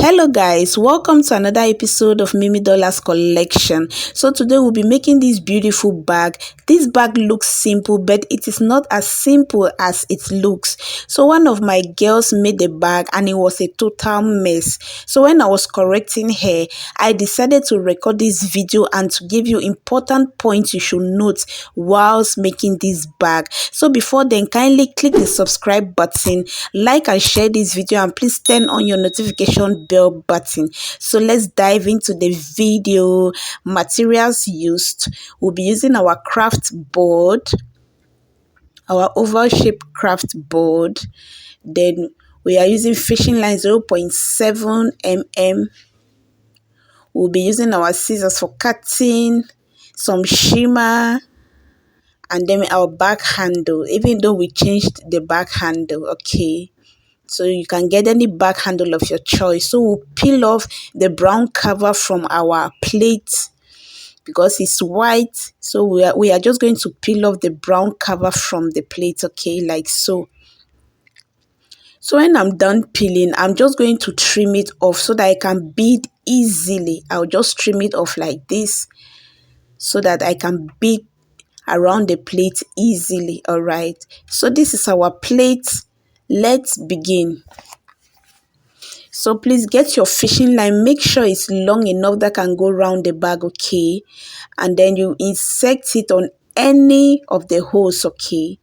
Hello guys, welcome to another episode of Mimi Dollars Collection. So today we'll be making this beautiful bag. This bag looks simple, but it is not as simple as it looks. So one of my girls made the bag and it was a total mess. So when I was correcting her, I decided to record this video and to give you important points you should note whilst making this bag. So before then, kindly click the subscribe button, like and share this video, and please turn on your notification bell button. So let's dive into the video. Materials used: we'll be using our craft board, our oval shaped craft board. Then we are using fishing line 0.7 mm. We'll be using our scissors for cutting, some shimmer, and then our back handle, even though we changed the back handle. Okay, so you can get any back handle of your choice. So we'll peel off the brown cover from our plate because it's white. So we are just going to peel off the brown cover from the plate. Okay, like so. So when I'm done peeling, I'm just going to trim it off so that I can bead easily. I'll just trim it off like this so that I can bead around the plate easily. All right, so this is our plate. Let's begin. So please get your fishing line, make sure it's long enough that can go around the bag. Okay, and then you insert it on any of the holes. Okay,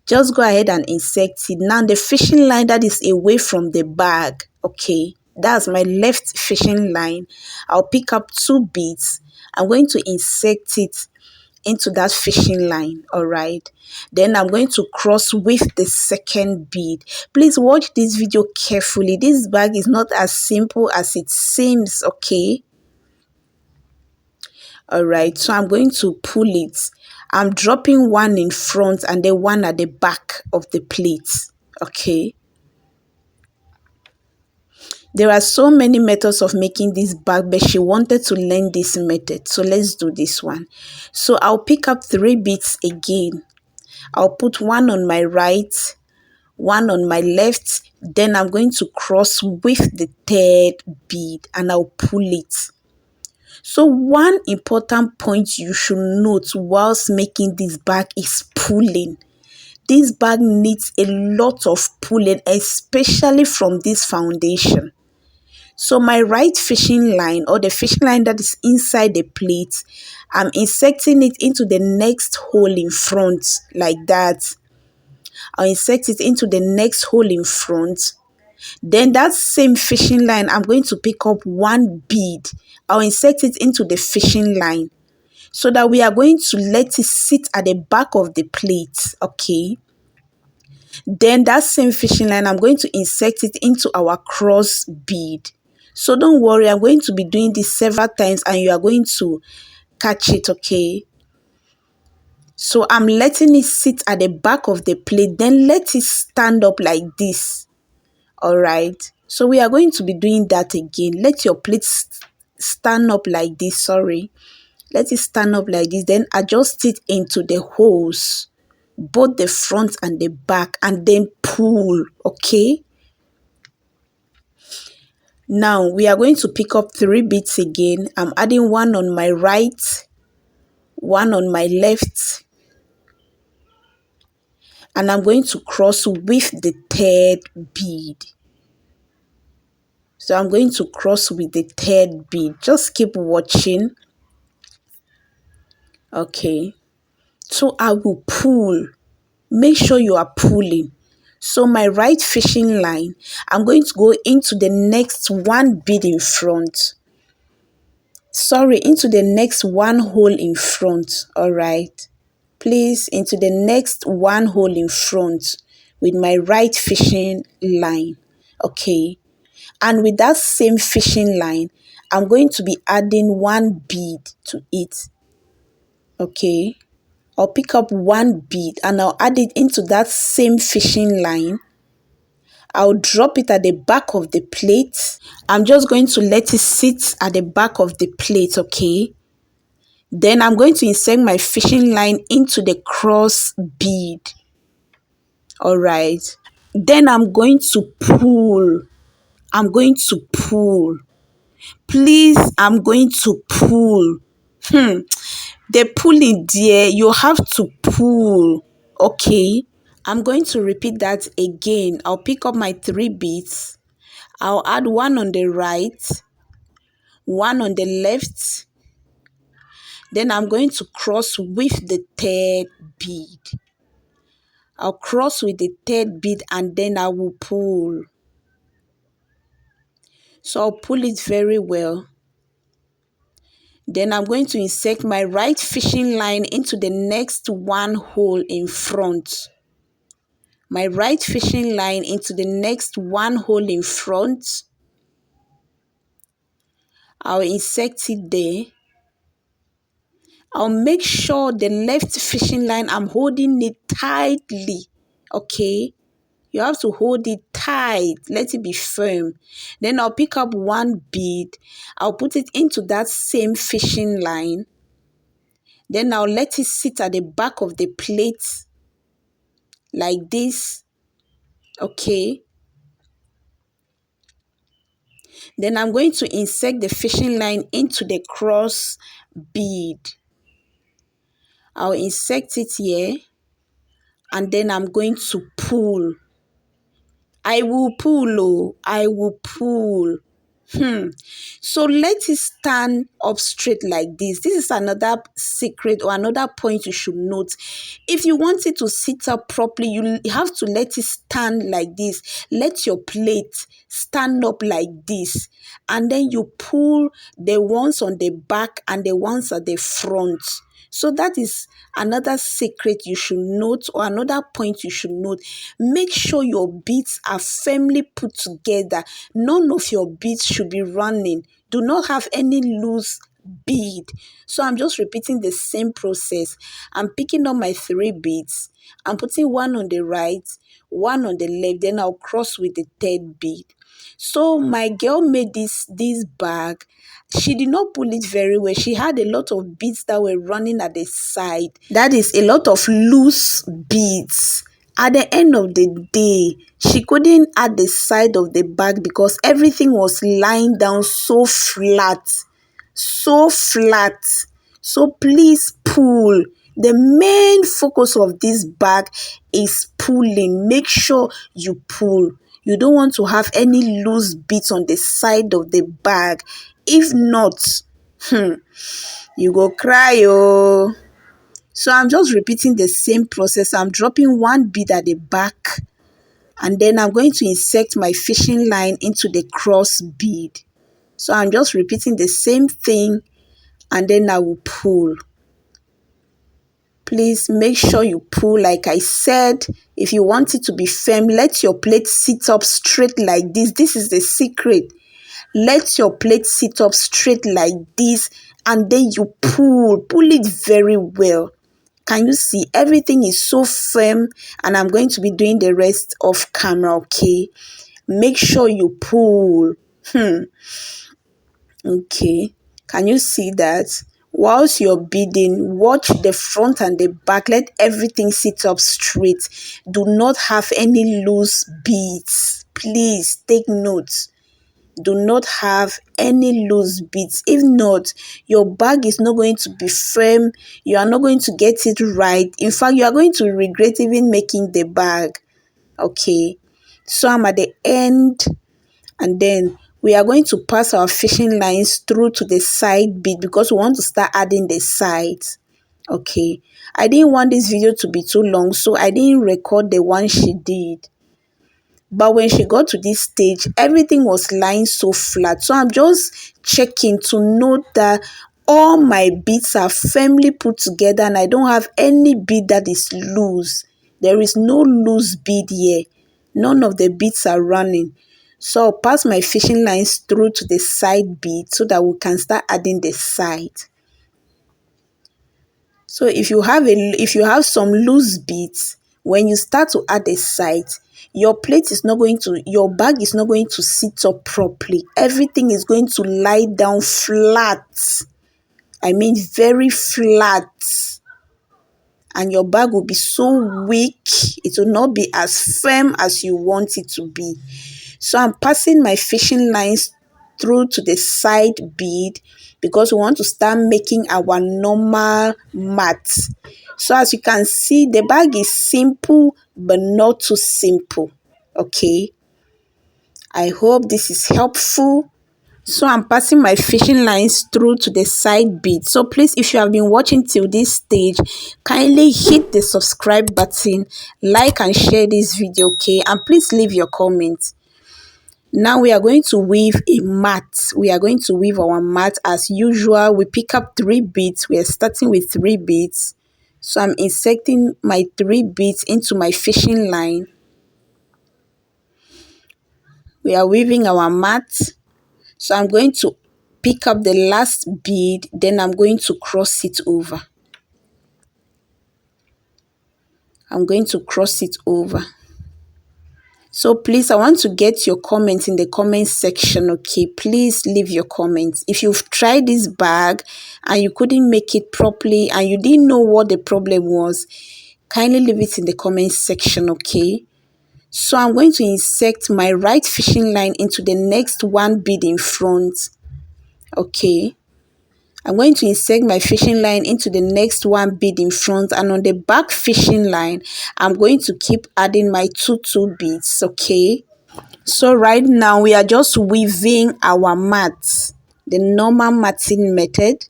just go ahead and insert it. Now the fishing line that is away from the bag, okay, that's my left fishing line. I'll pick up 2 beads. I'm going to insert it into that fishing line. All right, then I'm going to cross with the second bead. Please watch this video carefully. This bag is not as simple as it seems. Okay, all right, so I'm going to pull it. I'm dropping one in front and then one at the back of the plate. Okay, there are so many methods of making this bag, but she wanted to learn this method, so let's do this one. So I'll pick up 3 beads again. I'll put one on my right, one on my left, then I'm going to cross with the 3rd bead and I'll pull it. So one important point you should note whilst making this bag is pulling. This bag needs a lot of pulling, especially from this foundation. So my right fishing line, or the fishing line that is inside the plate, I'm inserting it into the next hole in front like that. I'll insert it into the next hole in front. Then that same fishing line, I'm going to pick up 1 bead. I'll insert it into the fishing line so that we are going to let it sit at the back of the plate. Okay, then that same fishing line, I'm going to insert it into our cross bead. So don't worry, I'm going to be doing this several times and you are going to catch it. Okay, so I'm letting it sit at the back of the plate, then let it stand up like this. All right, so we are going to be doing that again. Let your plate stand up like this. Sorry, let it stand up like this, then adjust it into the holes, both the front and the back, and then pull. Okay, now we are going to pick up 3 beads again. I'm adding one on my right, one on my left, and I'm going to cross with the 3rd bead. So I'm going to cross with the 3rd bead. Just keep watching. Okay, so I will pull. Make sure you are pulling. So my right fishing line, I'm going to go into the next 1 bead in front. Sorry, into the next 1 hole in front. All right, please, into the next 1 hole in front with my right fishing line. Okay, and with that same fishing line, I'm going to be adding 1 bead to it. Okay, I'll pick up 1 bead and I'll add it into that same fishing line. I'll drop it at the back of the plate. I'm just going to let it sit at the back of the plate. Okay, then I'm going to insert my fishing line into the cross bead. All right, then I'm going to pull. I'm going to pull. Please, I'm going to pull. The pulling, dear, you have to pull. Okay. I'm going to repeat that again. I'll pick up my 3 beads. I'll add one on the right, one on the left. Then I'm going to cross with the 3rd bead. I'll cross with the 3rd bead and then I will pull. So I'll pull it very well. Then I'm going to insert my right fishing line into the next one hole in front. My right fishing line into the next one hole in front. I'll insert it there. I'll make sure the left fishing line, I'm holding it tightly. Okay? You have to hold it tight. Let it be firm. Then I'll pick up one bead. I'll put it into that same fishing line. Then I'll let it sit at the back of the plate like this. Okay. Then I'm going to insert the fishing line into the cross bead. I'll insert it here. And then I'm going to pull. I will pull, oh, I will pull. So let it stand up straight like this. This is another secret or another point you should note. If you want it to sit up properly, you have to let it stand like this. Let your plate stand up like this. And then you pull the ones on the back and the ones at the front. So that is another secret you should note or another point you should note. Make sure your beads are firmly put together. None of your beads should be running. Do not have any loose bead. So I'm just repeating the same process. I'm picking up my 3 beads. I'm putting one on the right, one on the left. Then I'll cross with the 3rd bead. So my girl made this bag. She did not pull it very well. She had a lot of beads that were running at the side. That is a lot of loose beads. At the end of the day, she couldn't add the side of the bag because everything was lying down so flat. So flat. So please pull. The main focus of this bag is pulling. Make sure you pull. You don't want to have any loose bits on the side of the bag. If not, you go cry, oh. So I'm just repeating the same process. I'm dropping one bead at the back and then I'm going to insert my fishing line into the cross bead. So I'm just repeating the same thing and then I will pull. Please make sure you pull. Like I said, if you want it to be firm, let your plate sit up straight like this. This is the secret. Let your plate sit up straight like this and then you pull. Pull it very well. Can you see? Everything is so firm and I'm going to be doing the rest off camera, okay? Make sure you pull. Okay. Can you see that? Whilst you're beading, watch the front and the back. Let everything sit up straight. Do not have any loose beads. Please take note. Do not have any loose beads. If not, your bag is not going to be firm. You are not going to get it right. In fact, you are going to regret even making the bag. Okay. So I'm at the end and then we are going to pass our fishing lines through to the side bead because we want to start adding the sides. Okay. I didn't want this video to be too long, so I didn't record the one she did. But when she got to this stage, everything was lying so flat. So I'm just checking to note that all my beads are firmly put together and I don't have any bead that is loose. There is no loose bead here. None of the beads are running. So I'll pass my fishing lines through to the side bead so that we can start adding the side. So if you have some loose beads, when you start to add the side, your bag is not going to sit up properly. Everything is going to lie down flat. I mean very flat. And your bag will be so weak. It will not be as firm as you want it to be. So I'm passing my fishing lines through to the side bead because we want to start making our normal mat. So as you can see, the bag is simple but not too simple. Okay, I hope this is helpful. So I'm passing my fishing lines through to the side bead. So please, if you have been watching till this stage, kindly hit the subscribe button, like and share this video, okay? And please leave your comment. Now we are going to weave a mat. We are going to weave our mat as usual. We pick up 3 beads. We are starting with 3 beads. So I'm inserting my 3 beads into my fishing line. We are weaving our mat. So I'm going to pick up the last bead, then I'm going to cross it over. I'm going to cross it over. So please, I want to get your comments in the comment section, okay? Please leave your comments. If you've tried this bag and you couldn't make it properly and you didn't know what the problem was, kindly leave it in the comment section, okay? So I'm going to insert my right fishing line into the next 1 bead in front, okay? I'm going to insert my fishing line into the next 1 bead in front, and on the back fishing line, I'm going to keep adding my 2 beads, okay? So right now, we are just weaving our mat, the normal matting method.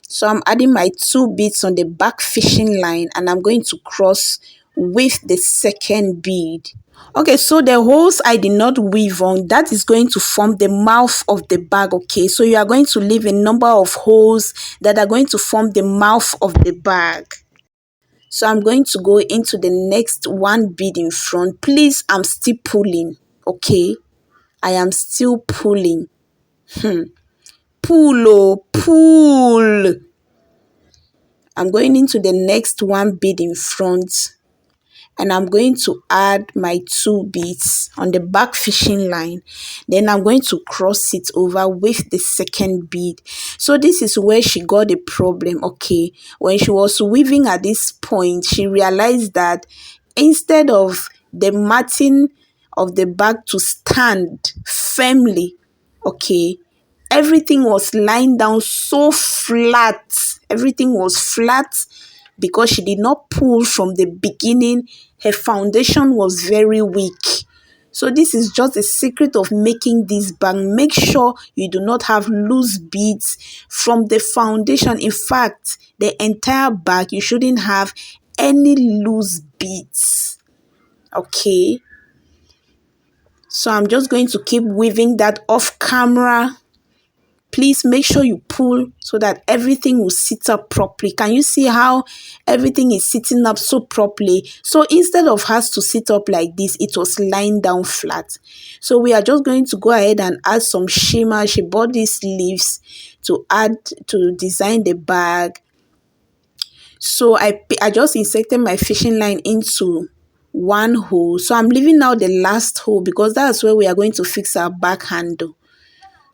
So I'm adding my 2 beads on the back fishing line, and I'm going to cross with the second bead. Okay, so the holes I did not weave on, that is going to form the mouth of the bag, okay? So you are going to leave a number of holes that are going to form the mouth of the bag. So I'm going to go into the next 1 bead in front. Please, I'm still pulling, okay? I am still pulling. Pull, oh, pull. I'm going into the next 1 bead in front, and I'm going to add my 2 beads on the back fishing line. Then I'm going to cross it over with the second bead. So this is where she got the problem, okay? When she was weaving at this point, she realized that instead of the matting of the bag to stand firmly, okay, everything was lying down so flat. Everything was flat because she did not pull from the beginning. Her foundation was very weak. So this is just a secret of making this bag. Make sure you do not have loose beads from the foundation. In fact, the entire bag, you shouldn't have any loose beads. Okay. So I'm just going to keep weaving that off camera. Please make sure you pull so that everything will sit up properly. Can you see how everything is sitting up so properly? So instead of us to sit up like this, it was lying down flat. So we are just going to go ahead and add some shimmer. She bought these leaves to add to design the bag. So I just inserted my fishing line into 1 hole. So I'm leaving out the last hole because that's where we are going to fix our back handle.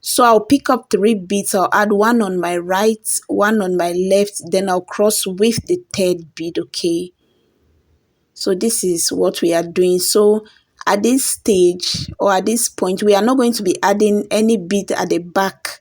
So I'll pick up 3 beads. I'll add 1 on my right, 1 on my left, then I'll cross with the 3rd bead, okay? So this is what we are doing. So at this stage or at this point, we are not going to be adding any bead at the back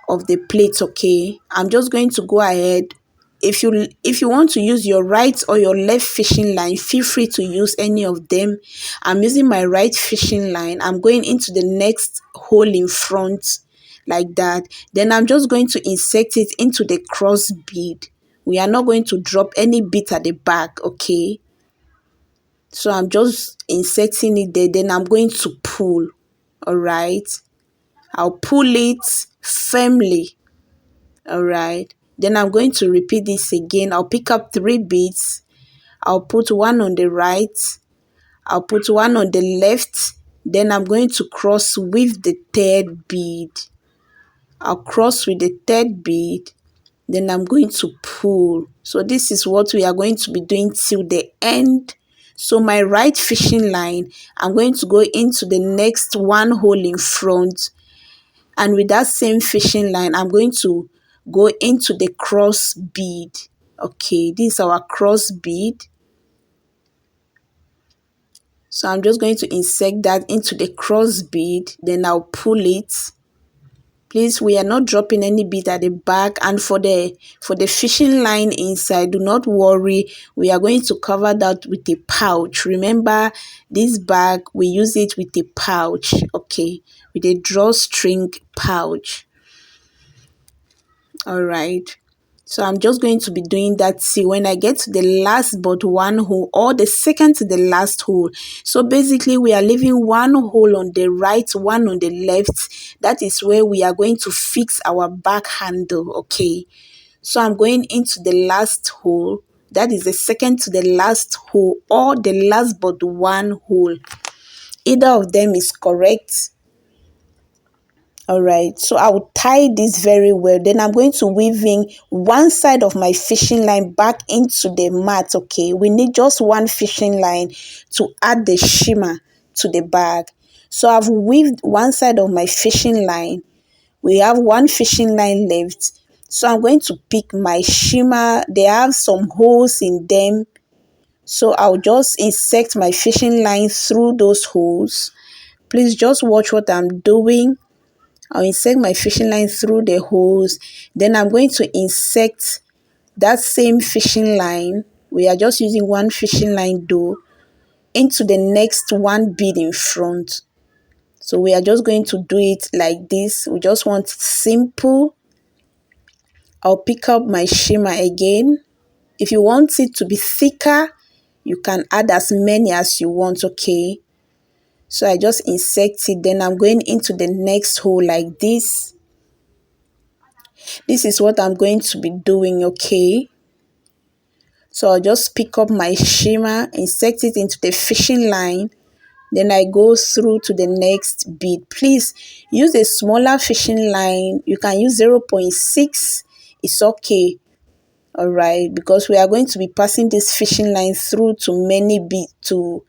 of the plate, okay? I'm just going to go ahead. If you want to use your right or your left fishing line, feel free to use any of them. I'm using my right fishing line. I'm going into the next hole in front like that. Then I'm just going to insert it into the cross bead. We are not going to drop any bead at the back, okay? So I'm just inserting it there. Then I'm going to pull, all right? I'll pull it firmly, all right? Then I'm going to repeat this again. I'll pick up 3 beads. I'll put 1 on the right. I'll put 1 on the left. Then I'm going to cross with the 3rd bead. I'll cross with the 3rd bead. Then I'm going to pull. So this is what we are going to be doing till the end. So my right fishing line, I'm going to go into the next 1 hole in front. And with that same fishing line, I'm going to go into the cross bead. Okay, this is our cross bead. So I'm just going to insert that into the cross bead, then I'll pull it. Please, we are not dropping any bead at the back. And for the fishing line inside, do not worry, we are going to cover that with a pouch. Remember, this bag, we use it with a pouch, okay, with a drawstring pouch. All right, so I'm just going to be doing that till when I get to the last but one hole, or the second to the last hole. So basically we are leaving one hole on the right, one on the left. That is where we are going to fix our back handle, okay. So I'm going into the last hole, that is the second to the last hole, or the last but one hole. Either of them is correct. All right, so I will tie this very well. Then I'm going to weave in one side of my fishing line back into the mat, okay. We need just one fishing line to add the shimmer to the bag. So I've weaved one side of my fishing line. We have one fishing line left. So I'm going to pick my shimmer. They have some holes in them. So I'll just insert my fishing line through those holes. Please just watch what I'm doing. I'll insert my fishing line through the holes. Then I'm going to insert that same fishing line. We are just using one fishing line though, into the next one bead in front. So we are just going to do it like this. We just want simple. I'll pick up my shimmer again. If you want it to be thicker, you can add as many as you want, okay? So I just insert it. Then I'm going into the next hole like this. This is what I'm going to be doing, okay? So I'll just pick up my shimmer, insert it into the fishing line. Then I go through to the next bead. Please use a smaller fishing line. You can use 0.6. It's okay. All right, because we are going to be passing this fishing line through to many beads, to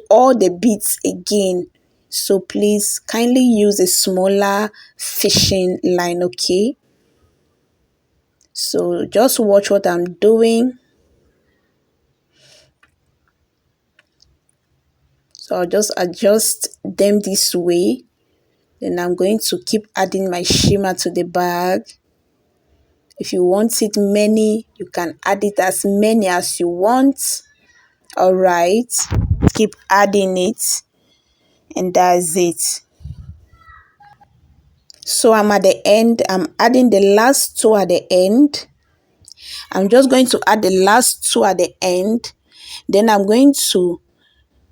all the beads again. So please kindly use a smaller fishing line, okay? So just watch what I'm doing. So I'll just adjust them this way. Then I'm going to keep adding my shimmer to the bag. If you want it many, you can add it as many as you want. All right, keep adding it, and that's it. So I'm at the end. I'm adding the last two at the end. I'm just going to add the last two at the end. Then I'm going to,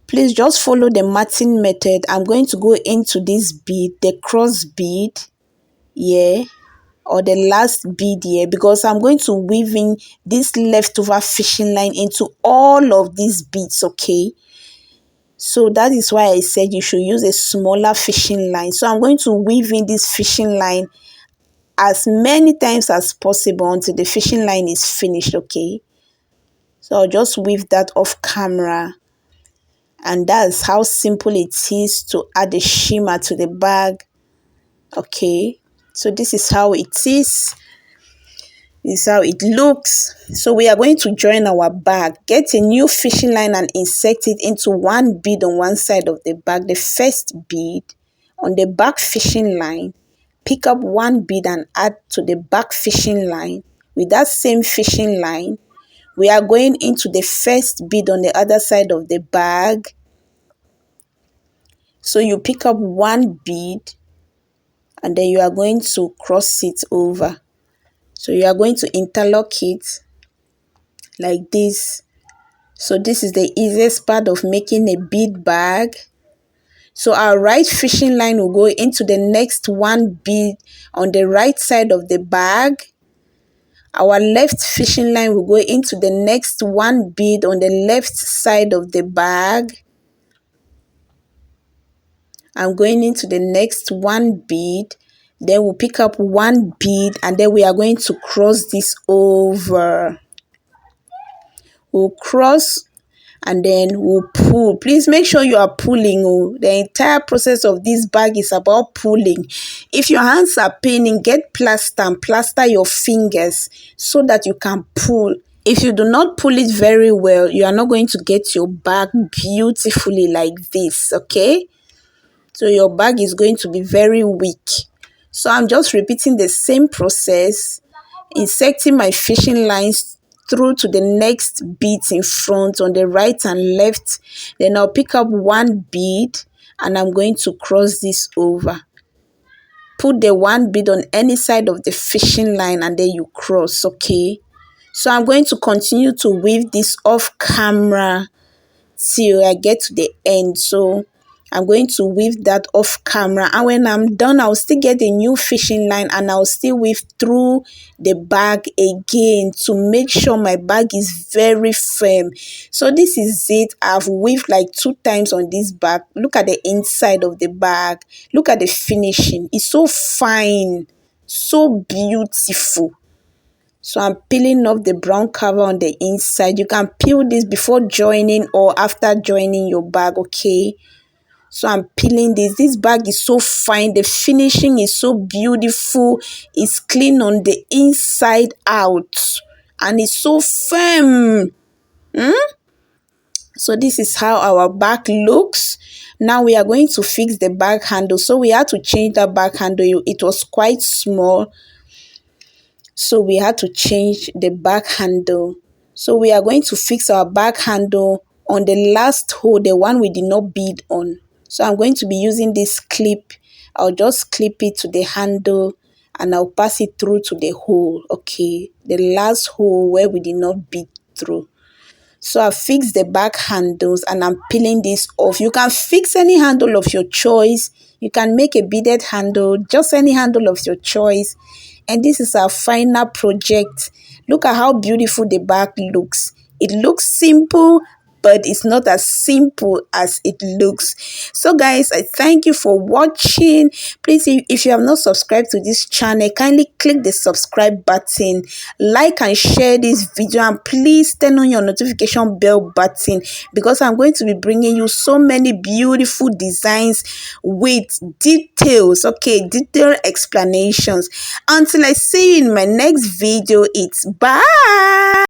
please just follow the matting method. I'm going to go into this bead, the cross bead, yeah, or the last bead here, because I'm going to weave in this leftover fishing line into all of these beads, okay? So that is why I said you should use a smaller fishing line. So I'm going to weave in this fishing line as many times as possible until the fishing line is finished, okay? So I'll just weave that off camera. And that's how simple it is to add a shimmer to the bag, okay? So this is how it is. This is how it looks. So we are going to join our bag. Get a new fishing line and insert it into one bead on one side of the bag. The first bead on the back fishing line. Pick up one bead and add to the back fishing line. With that same fishing line, we are going into the first bead on the other side of the bag. So you pick up one bead and then you are going to cross it over. So you are going to interlock it like this. So this is the easiest part of making a bead bag. So our right fishing line will go into the next one bead on the right side of the bag. Our left fishing line will go into the next one bead on the left side of the bag. I'm going into the next one bead. Then we'll pick up one bead and then we are going to cross this over. We'll cross and then we'll pull. Please make sure you are pulling. Oh, the entire process of this bag is about pulling. If your hands are paining, get plaster and plaster your fingers so that you can pull. If you do not pull it very well, you are not going to get your bag beautifully like this, okay? So your bag is going to be very weak. So I'm just repeating the same process, inserting my fishing lines through to the next bead in front on the right and left. Then I'll pick up one bead and I'm going to cross this over. Put the one bead on any side of the fishing line and then you cross, okay? So I'm going to continue to weave this off camera till I get to the end. So I'm going to weave that off camera, and when I'm done, I'll still get a new fishing line and I'll still weave through the bag again to make sure my bag is very firm. So this is it. I've weaved like 2 times on this bag. Look at the inside of the bag. Look at the finishing. It's so fine, so beautiful. So I'm peeling off the brown cover on the inside. You can peel this before joining or after joining your bag, okay? So I'm peeling this. This bag is so fine. The finishing is so beautiful. It's clean on the inside out. And it's so firm. So this is how our bag looks. Now we are going to fix the bag handle. So we had to change that bag handle. It was quite small. So we had to change the back handle. So we are going to fix our back handle on the last hole, the one we did not bead on. So I'm going to be using this clip. I'll just clip it to the handle and I'll pass it through to the hole, okay? The last hole where we did not bead through. So I fixed the back handles and I'm peeling this off. You can fix any handle of your choice. You can make a beaded handle, just any handle of your choice. And this is our final project. Look at how beautiful the bag looks. It looks simple, but it's not as simple as it looks. So guys, I thank you for watching. Please, if you have not subscribed to this channel, kindly click the subscribe button, like and share this video, and please turn on your notification bell button, because I'm going to be bringing you so many beautiful designs with details, okay, detailed explanations. Until I see you in my next video, it's bye.